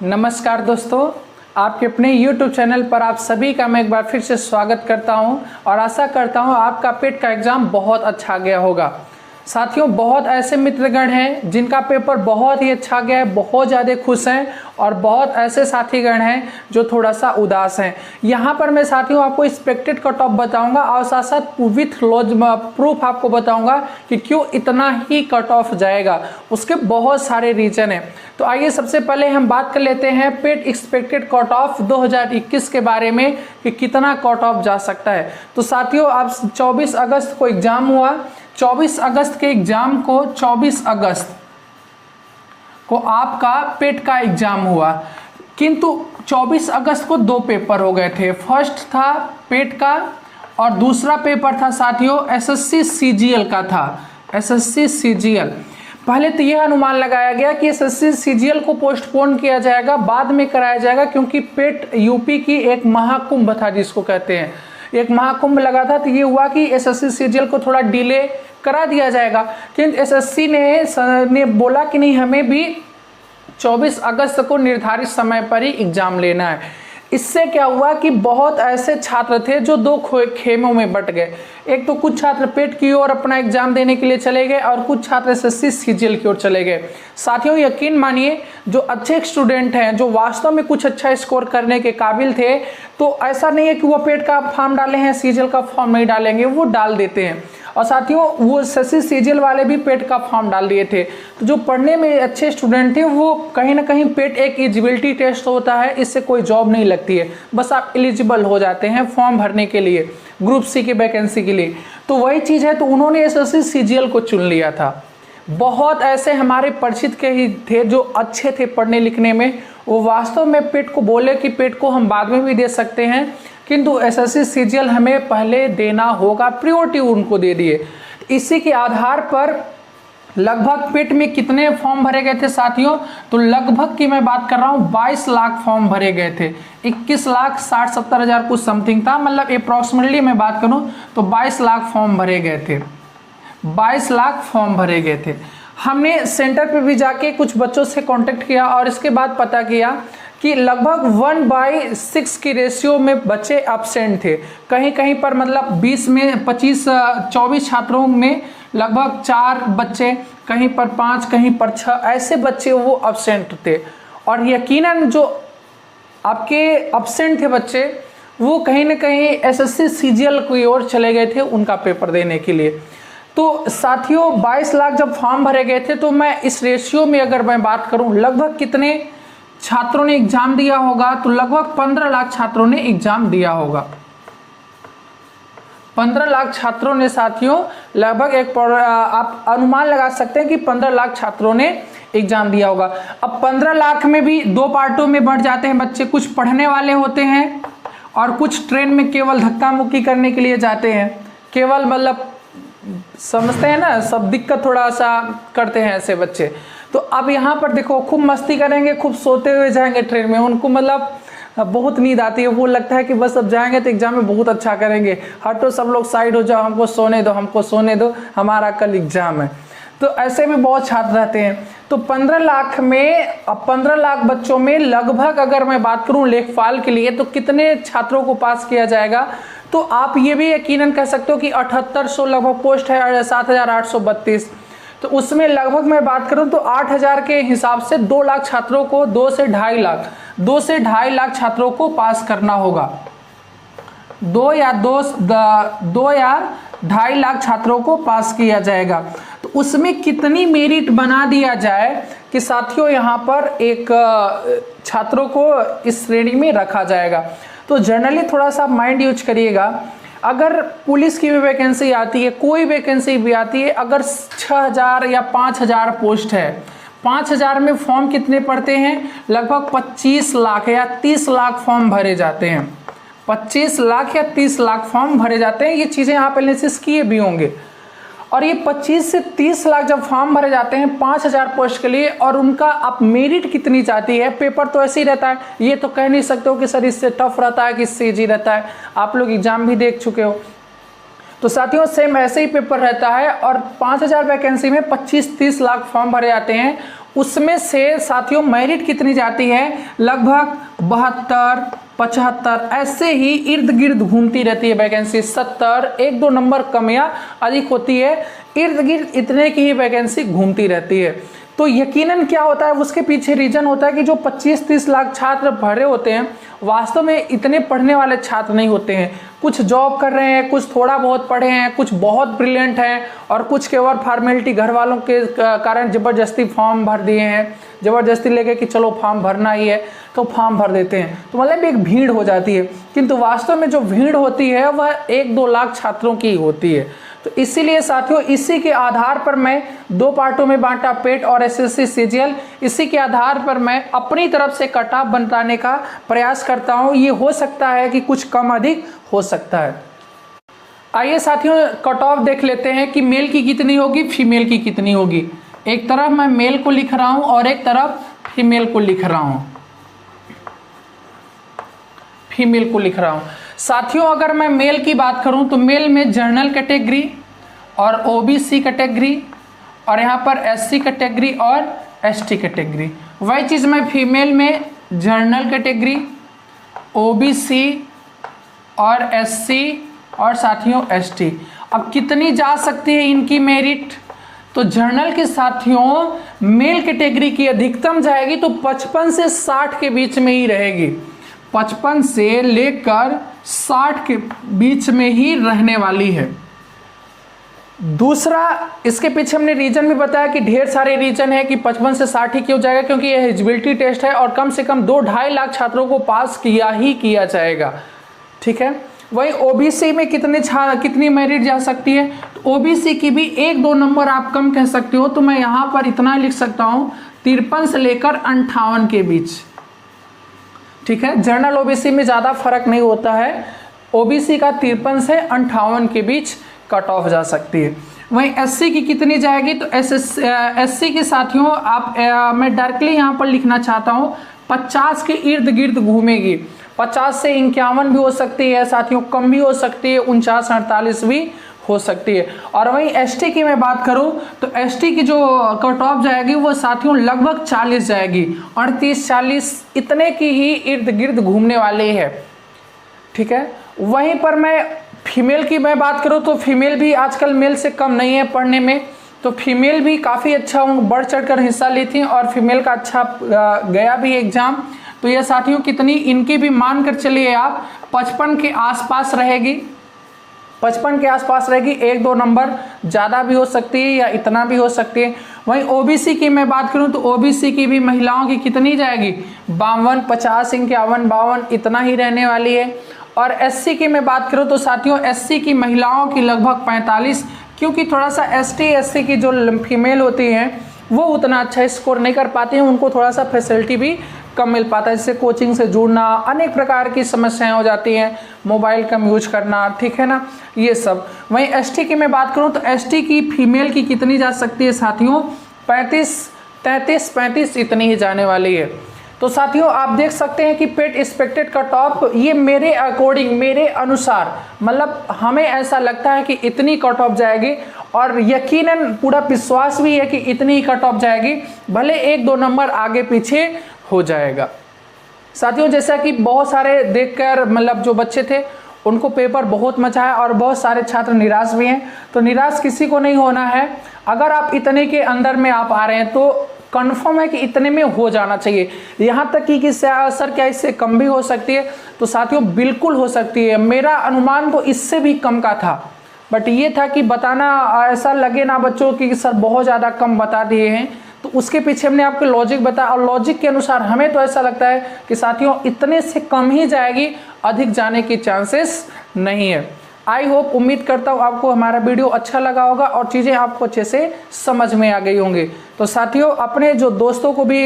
नमस्कार दोस्तों, आपके अपने YouTube चैनल पर आप सभी का मैं एक बार फिर से स्वागत करता हूं और आशा करता हूं आपका पेट का एग्ज़ाम बहुत अच्छा गया होगा। साथियों, बहुत ऐसे मित्रगण हैं जिनका पेपर बहुत ही अच्छा गया है, बहुत ज़्यादा खुश हैं और बहुत ऐसे साथीगण हैं जो थोड़ा सा उदास हैं। यहाँ पर मैं साथियों आपको एक्सपेक्टेड कट ऑफ बताऊँगा और साथ साथ विथ लॉज प्रूफ आपको बताऊँगा कि क्यों इतना ही कट ऑफ जाएगा। उसके बहुत सारे रीज़न हैं। तो आइए सबसे पहले हम बात कर लेते हैं पेट एक्सपेक्टेड कट ऑफ 2021 के बारे में कि कितना कट ऑफ जा सकता है। तो साथियों, आप 24 अगस्त को एग्ज़ाम हुआ। 24 अगस्त के एग्ज़ाम को 24 अगस्त को आपका पेट का एग्ज़ाम हुआ, किंतु 24 अगस्त को दो पेपर हो गए थे। फर्स्ट था पेट का और दूसरा पेपर था साथियों एसएससी सीजीएल का था। एसएससी सीजीएल पहले तो यह अनुमान लगाया गया कि एसएससी सीजीएल को पोस्टपोन किया जाएगा, बाद में कराया जाएगा, क्योंकि पेट यूपी की एक महाकुंभ था जिसको कहते हैं, एक महाकुंभ लगा था। तो ये हुआ कि एसएससी सीजीएल को थोड़ा डिले करा दिया जाएगा, किंतु एसएससी ने बोला कि नहीं, हमें भी 24 अगस्त को निर्धारित समय पर ही एग्जाम लेना है। इससे क्या हुआ कि बहुत ऐसे छात्र थे जो दो खेमों में बट गए। एक तो कुछ छात्र पेट की ओर अपना एग्जाम देने के लिए चले गए और कुछ छात्र एसएससी सीजीएल की ओर चले गए। साथियों, यकीन मानिए, जो अच्छे स्टूडेंट हैं, जो वास्तव में कुछ अच्छा स्कोर करने के काबिल थे, तो ऐसा नहीं है कि वो पेट का फॉर्म डाले हैं, सीजीएल का फॉर्म नहीं डालेंगे, वो डाल देते हैं। और साथियों, वो एसएससी सीजीएल वाले भी पेट का फॉर्म डाल दिए थे। तो जो पढ़ने में अच्छे स्टूडेंट थे वो कहीं ना कहीं, पेट एक एलिजिबिलिटी टेस्ट होता है, इससे कोई जॉब नहीं लगती है, बस आप एलिजिबल हो जाते हैं फॉर्म भरने के लिए, ग्रुप सी की वैकेंसी के लिए। तो वही चीज़ है, तो उन्होंने एसएससी सीजीएल को चुन लिया था। बहुत ऐसे हमारे परिचित के ही थे जो अच्छे थे पढ़ने लिखने में, वो वास्तव में पेट को बोले कि पेट को हम बाद में भी दे सकते हैं, किंतु एसएससी सीजीएल हमें पहले देना होगा, प्रियोरिटी उनको दे दिए। इसी के आधार पर लगभग पेट में कितने फॉर्म भरे गए थे साथियों, तो लगभग की मैं बात कर रहा हूँ 22 लाख फॉर्म भरे गए थे। 21,60,70,000 कुछ समथिंग था, मतलब अप्रॉक्सीमेटली मैं बात करूँ तो 22 लाख फॉर्म भरे गए थे। 22 लाख फॉर्म भरे गए थे। हमने सेंटर पे भी जाके कुछ बच्चों से कांटेक्ट किया और इसके बाद पता किया कि लगभग 1/6 की रेशियो में बच्चे एब्सेंट थे। कहीं कहीं पर मतलब 20 में 24 छात्रों में लगभग 4 बच्चे, कहीं पर 5, कहीं पर 6 ऐसे बच्चे वो एब्सेंट थे। और यकीनन जो आपके एब्सेंट थे बच्चे, वो कहीं ना कहीं एसएससी सीजीएल की ओर चले गए थे उनका पेपर देने के लिए। तो साथियों, 22 लाख जब फॉर्म भरे गए थे, तो मैं इस रेशियो में अगर मैं बात करूं लगभग कितने छात्रों ने एग्जाम दिया होगा, तो लगभग 15 लाख छात्रों ने एग्जाम दिया होगा। 15 लाख छात्रों ने साथियों लगभग आप अनुमान लगा सकते हैं कि 15 लाख छात्रों ने एग्जाम दिया होगा। अब 15 लाख में भी दो पार्टों में बढ़ जाते हैं बच्चे, कुछ पढ़ने वाले होते हैं और कुछ ट्रेन में केवल धक्का मुक्की करने के लिए जाते हैं, केवल मतलब समझते हैं ना, सब दिक्कत थोड़ा सा करते हैं ऐसे बच्चे। तो अब यहाँ पर देखो, खूब मस्ती करेंगे, खूब सोते हुए जाएंगे ट्रेन में, उनको मतलब बहुत नींद आती है, वो लगता है कि बस अब जाएंगे तो एग्जाम में बहुत अच्छा करेंगे, हटो सब लोग साइड हो जाओ, हमको सोने दो, हमको सोने दो, हमारा कल एग्जाम है। तो ऐसे में बहुत छात्र रहते हैं। तो 15 लाख में, अब 15 लाख बच्चों में लगभग अगर मैं बात करूं लेखपाल के लिए, तो कितने छात्रों को पास किया जाएगा, तो आप ये भी यकीनन कह सकते हो कि 7800 लगभग पोस्ट है, 7832। तो उसमें लगभग मैं बात करूं तो 8000 के हिसाब से 2 लाख छात्रों को, 2 से ढाई लाख छात्रों को पास करना होगा। 2 या 2.5 लाख छात्रों को पास किया जाएगा। तो उसमें कितनी मेरिट बना दिया जाए कि साथियों यहाँ पर एक छात्रों को इस श्रेणी में रखा जाएगा। तो जनरली थोड़ा सा माइंड यूज करिएगा। अगर पुलिस की भी वैकेंसी आती है, कोई वैकेंसी भी आती है, अगर 6000 या 5000 पोस्ट है, 5000 में फॉर्म कितने पड़ते हैं, लगभग 25 लाख या 30 लाख फॉर्म भरे जाते हैं। 25 लाख या 30 लाख फॉर्म भरे जाते हैं। ये चीज़ें आप एनालिसिस किए भी होंगे। और ये 25 से 30 लाख जब फॉर्म भरे जाते हैं 5000 पोस्ट के लिए, और उनका आप मेरिट कितनी चाहती है, पेपर तो ऐसे ही रहता है, ये तो कह नहीं सकते हो कि सर इससे टफ रहता है कि इससे ईजी रहता है, आप लोग एग्जाम भी देख चुके हो। तो साथियों सेम ऐसे ही पेपर रहता है और 5000 वैकेंसी में 25-30 लाख फॉर्म भरे जाते हैं उसमें से साथियों मेरिट कितनी जाती है, लगभग 72, 75 ऐसे ही इर्द गिर्द घूमती रहती है वैकेंसी। 70, 1-2 नंबर कम या अधिक होती है, इर्द गिर्द इतने की ही वैकेंसी घूमती रहती है। तो यकीनन क्या होता है, उसके पीछे रीजन होता है कि जो 25-30 लाख छात्र भरे होते हैं, वास्तव में इतने पढ़ने वाले छात्र नहीं होते हैं। कुछ जॉब कर रहे हैं, कुछ थोड़ा बहुत पढ़े हैं, कुछ बहुत ब्रिलियंट हैं, और कुछ केवल फॉर्मेलिटी घर वालों के कारण ज़बरदस्ती फॉर्म भर दिए हैं, ज़बरदस्ती लेके कि चलो फॉर्म भरना ही है तो फॉर्म भर देते हैं। तो मतलब एक भीड़ हो जाती है, किंतु वास्तव में जो भीड़ होती है वह 1-2 लाख छात्रों की होती है। तो इसीलिए साथियों इसी के आधार पर मैं 2 पार्टों में बांटा, पेट और एसएससी सीजीएल। इसी के आधार पर मैं अपनी तरफ से कट ऑफ बताने का प्रयास करता हूं। ये हो सकता है कि कुछ कम अधिक हो सकता है। आइए साथियों कट ऑफ देख लेते हैं कि मेल की कितनी होगी, फीमेल की कितनी होगी। एक तरफ मैं मेल को लिख रहा हूं और एक तरफ फीमेल को लिख रहा हूं, फीमेल को लिख रहा हूं। साथियों अगर मैं मेल की बात करूं तो मेल में जनरल कैटेगरी और ओबीसी कैटेगरी, और यहां पर एससी कैटेगरी और एसटी कैटेगरी। वही चीज़ मैं फीमेल में जनरल कैटेगरी, ओबीसी और एससी और साथियों एसटी। अब कितनी जा सकती है इनकी मेरिट, तो जनरल के साथियों मेल कैटेगरी की अधिकतम जाएगी तो 55 से 60 के बीच में ही रहेगी। 55 से लेकर 60 के बीच में ही रहने वाली है। दूसरा, इसके पीछे हमने रीजन भी बताया कि ढेर सारे रीजन है कि 55 से 60 ही क्यों जाएगा, क्योंकि यह एलिजिबिलिटी टेस्ट है और कम से कम 2-2.5 लाख छात्रों को पास किया जाएगा। ठीक है। वही ओबीसी में कितनी मेरिट जा सकती है, तो ओबीसी की भी 1-2 नंबर आप कम कह सकते हो। तो मैं यहाँ पर इतना लिख सकता हूँ 53 से लेकर 58 के बीच। ठीक है। जनरल ओबीसी में ज़्यादा फर्क नहीं होता है, ओबीसी का 53 से 58 के बीच कट ऑफ जा सकती है। वहीं एससी की कितनी जाएगी, तो एससी के साथियों मैं डायरेक्टली यहाँ पर लिखना चाहता हूँ 50 के इर्द गिर्द घूमेगी। 50 से 51 भी हो सकती है साथियों, कम भी हो सकती है, 49-48 भी हो सकती है। और वहीं एसटी की मैं बात करूं तो एसटी की जो कट ऑफ जाएगी वो साथियों लगभग 40 जाएगी, 38-40 इतने की ही इर्द गिर्द घूमने वाली है। ठीक है। वहीं पर मैं फीमेल की मैं बात करूं तो फीमेल भी आजकल मेल से कम नहीं है पढ़ने में, तो फीमेल भी काफ़ी अच्छा बढ़ चढ़कर हिस्सा ली थी और फीमेल का अच्छा गया भी एग्जाम। तो ये साथियों कितनी इनकी भी मान कर चलिए आप 55 के आसपास रहेगी, 55 के आसपास रहेगी। 1-2 नंबर ज़्यादा भी हो सकती है या इतना भी हो सकती है। वहीं ओबीसी की मैं बात करूं तो ओबीसी की भी महिलाओं की कितनी जाएगी 52, 50, 51, 52 इतना ही रहने वाली है। और एससी की मैं बात करूं तो साथियों एससी की महिलाओं की लगभग 45, क्योंकि थोड़ा सा एसटी एससी की जो फीमेल होती हैं वो उतना अच्छा स्कोर नहीं कर पाती हैं, उनको थोड़ा सा फैसिलिटी भी कम मिल पाता है, जैसे कोचिंग से जुड़ना, अनेक प्रकार की समस्याएं हो जाती हैं, मोबाइल कम यूज करना, ठीक है ना, ये सब। वहीं एसटी की मैं बात करूं तो एसटी की फीमेल की कितनी जा सकती है साथियों 33-35 इतनी ही जाने वाली है। तो साथियों आप देख सकते हैं कि पेट एक्सपेक्टेड कट ऑफ ये मेरे अकॉर्डिंग, मेरे अनुसार, मतलब हमें ऐसा लगता है कि इतनी कट ऑफ जाएगी और यकीनन पूरा विश्वास भी है कि इतनी ही कट ऑफ जाएगी, भले 1-2 नंबर आगे पीछे हो जाएगा। साथियों जैसा कि बहुत सारे देखकर मतलब जो बच्चे थे उनको पेपर बहुत मचा है और बहुत सारे छात्र निराश भी हैं, तो निराश किसी को नहीं होना है। अगर आप इतने के अंदर में आप आ रहे हैं तो कंफर्म है कि इतने में हो जाना चाहिए। यहाँ तक कि सर क्या इससे कम भी हो सकती है, तो साथियों बिल्कुल हो सकती है। मेरा अनुमान तो इससे भी कम का था, बट ये था कि बताना ऐसा लगे ना बच्चों की सर बहुत ज़्यादा कम बता दिए हैं, तो उसके पीछे हमने आपको लॉजिक बताया और लॉजिक के अनुसार हमें तो ऐसा लगता है कि साथियों इतने से कम ही जाएगी, अधिक जाने की चांसेस नहीं है। आई होप, उम्मीद करता हूँ आपको हमारा वीडियो अच्छा लगा होगा और चीज़ें आपको अच्छे से समझ में आ गई होंगी। तो साथियों अपने जो दोस्तों को भी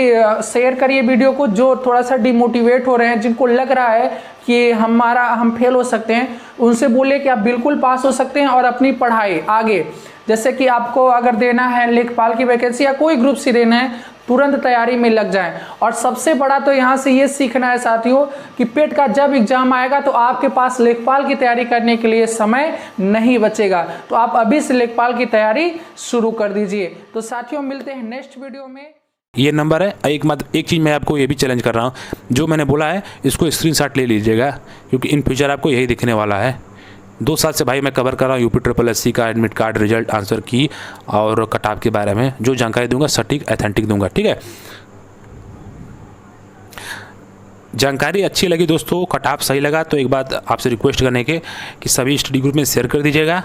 शेयर करिए वीडियो को, जो थोड़ा सा डिमोटिवेट हो रहे हैं, जिनको लग रहा है कि हम फेल हो सकते हैं, उनसे बोले कि आप बिल्कुल पास हो सकते हैं और अपनी पढ़ाई आगे, जैसे कि आपको अगर देना है लेखपाल की वैकेंसी या कोई ग्रुप सी देना है, तुरंत तैयारी में लग जाएं। और सबसे बड़ा तो यहाँ से ये सीखना है साथियों कि पेट का जब एग्जाम आएगा तो आपके पास लेखपाल की तैयारी करने के लिए समय नहीं बचेगा, तो आप अभी से लेखपाल की तैयारी शुरू कर दीजिए। तो साथियों मिलते हैं नेक्स्ट वीडियो में। ये नंबर है। एक चीज़ मैं आपको ये भी चैलेंज कर रहा हूँ, जो मैंने बोला है इसको स्क्रीनशॉट ले लीजिएगा, क्योंकि इन फ्यूचर आपको यही दिखने वाला है। 2 साल से भाई मैं कवर कर रहा हूँ UP SSC का एडमिट कार्ड, रिजल्ट, आंसर की और कट ऑफ के बारे में। जो जानकारी दूंगा सटीक ऑथेंटिक दूंगा, ठीक है। जानकारी अच्छी लगी दोस्तों, कट ऑफ सही लगा तो एक बात आपसे रिक्वेस्ट करने के कि सभी स्टडी ग्रुप में शेयर कर दीजिएगा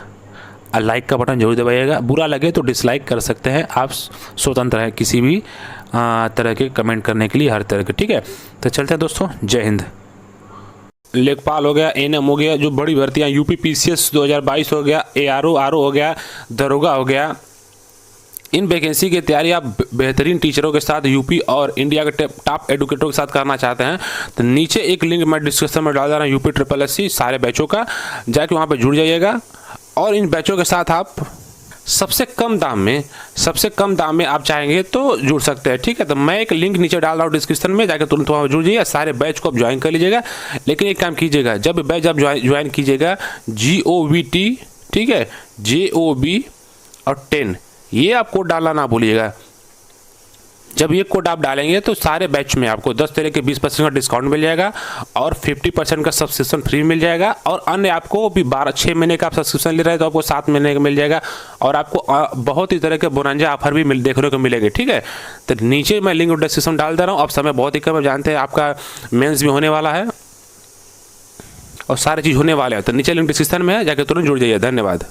और लाइक का बटन जरूर दबाइएगा। बुरा लगे तो डिसलाइक कर सकते हैं, आप स्वतंत्र हैं किसी भी तरह के कमेंट करने के लिए, हर तरह के, ठीक है। तो चलते हैं दोस्तों, जय हिंद। लेखपाल हो गया, ANM हो गया, जो बड़ी भर्तियाँ UP PCS 2022 हो गया, ARO हो गया, दरोगा हो गया, इन वैकेंसी की तैयारी आप बेहतरीन टीचरों के साथ यूपी और इंडिया के टॉप एडुकेटरों के साथ करना चाहते हैं तो नीचे एक लिंक मैं डिस्क्रिप्शन में डाल दे रहा हूँ UP SSC सारे बैचों का, जाके वहाँ पे जुड़ जाइएगा और इन बैचों के साथ आप सबसे कम दाम में आप चाहेंगे तो जुड़ सकते हैं, ठीक है। तो मैं एक लिंक नीचे डाल रहा हूँ डिस्क्रिप्शन में, जाकर तुरंत वहाँ जुड़ जाइए, सारे बैच को आप ज्वाइन कर लीजिएगा। लेकिन एक काम कीजिएगा, जब बैच आप ज्वाइन कीजिएगा GOVT, ठीक है, JOB और 10 ये आप कोड डालना ना भूलिएगा। जब ये कोड आप डालेंगे तो सारे बैच में आपको 10 तरह के 20% का डिस्काउंट मिल जाएगा और 50% का सब्सक्रिप्शन फ्री मिल जाएगा और अन्य आपको भी 6 महीने का आप सब्सक्रिप्शन ले रहे हैं तो आपको 7 महीने का मिल जाएगा और आपको बहुत ही तरह के बोनंजा ऑफर भी देखने को मिलेंगे, ठीक है। तो नीचे मैं लिंक डिस्क्रिप्शन डाल दे रहा हूँ। अब समय बहुत ही कम है, जानते हैं आपका मेंस भी होने वाला है और सारी चीज़ होने वाले हैं, तो नीचे लिंक डिस्क्रिप्शन में है, जाके तुरंत जुड़ जाइए। धन्यवाद।